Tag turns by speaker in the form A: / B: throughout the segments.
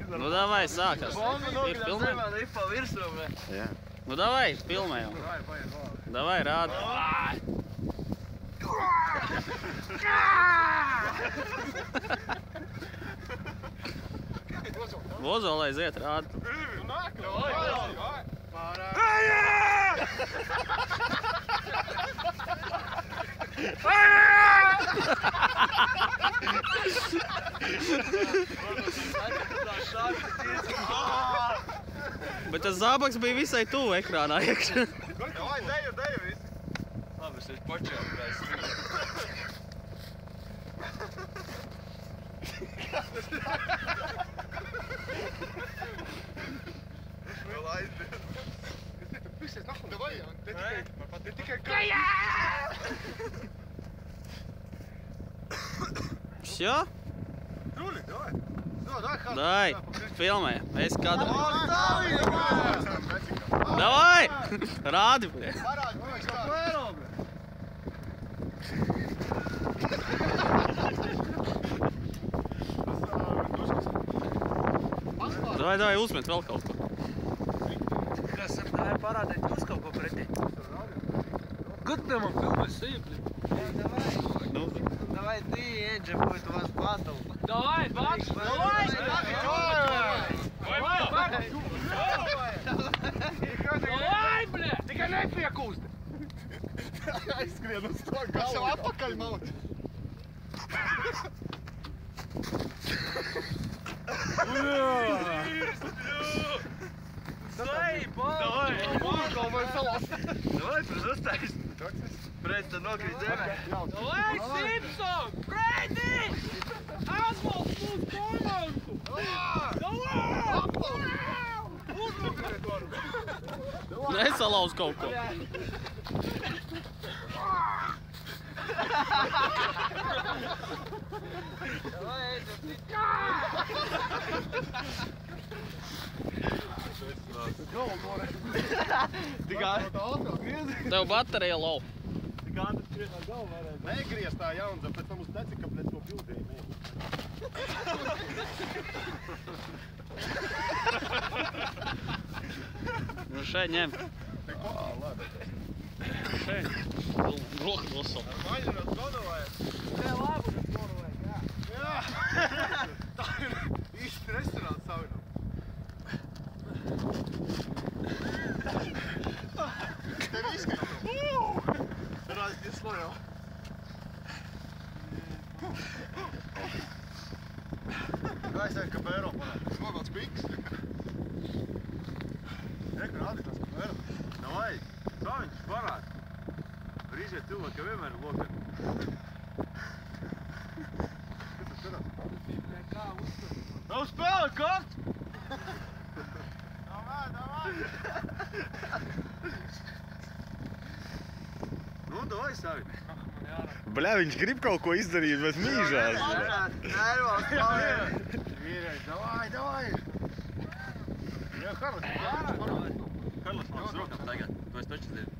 A: Nu, davai, sākas.
B: Bomba nogļām zemē, ripa virsū, ne?
C: Jā.
A: Nu, davai, filmē jau. Davai, rādi. Vozolē aiziet, rādi. Bet tas zābaks bija visai tuvu ekrānā iekšā.
B: Davai, deju visi. Labi, es tieši počēju. Vēl aizdiet. Visies nahum. Davai, te tikai kājā!
A: Всё?
B: Ruli, davai.
A: Давай, filmē, es kadrā.
B: Davai!
A: Давай! Rādi, bļa.
B: Parādi, man kā pēro, bļa.
A: Davai, uzmet vēl kaut ko.
B: Kas davai parādēt jūs kaut ko pretī? Kad te man filmēs sīpli? Давай ты, Эджи, будет у вас батл.
D: Давай, бакс! Давай! Давай, бля!
B: Tikai nepiekūst! Aizskrien uz to galu. Es jau atpakaļ mauc.
D: Stai,
B: Давай! Mūžu vai salās! Давай, uztais! Prēc tad nokrīt zemē.
D: Давай, Simpson! Pretī! Asfalts mūsu komandu! Давай!
A: Nesalauz kaut ko.
D: Давай, Эджи, ты...
A: Tev baterija lau.
B: Negriez tā jaundza, pēc tam uz decika pēc to pildēju mēģi.
A: Nu šeit ņem.
B: Labi.
A: Šeit. Roku nosal.
B: Maļināt godu vajag.
D: Te labu, kad skoru vajag, jā.
B: Jā. Tā ir īsti restorāns savinam. Tev izskrīt. Rādi, tie slojā. Kā es tevi, ka bēro panāk? Slogots piks. Reku, rādi tās, ka bēro. Davai, kā viņš panāk? Var iziet cilvēki, ka vienmēr ir lokani. Kas tas skatās?
D: Kā uzsver?
B: Nav spēlēt, kārt! Davai! Nu, davai savi.
C: Bļā, viņš grib kaut ko izdarīt, bet mīžās.
B: Nervos, pavēr! Vīrēs, davai! Jā, Karlis, Karlis, man uz rokam tagad. Tu esi taču zini.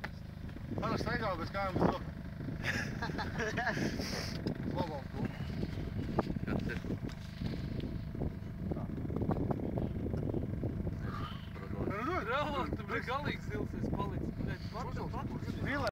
B: Karlis, staigā bez kājām bez rokam. Slobo.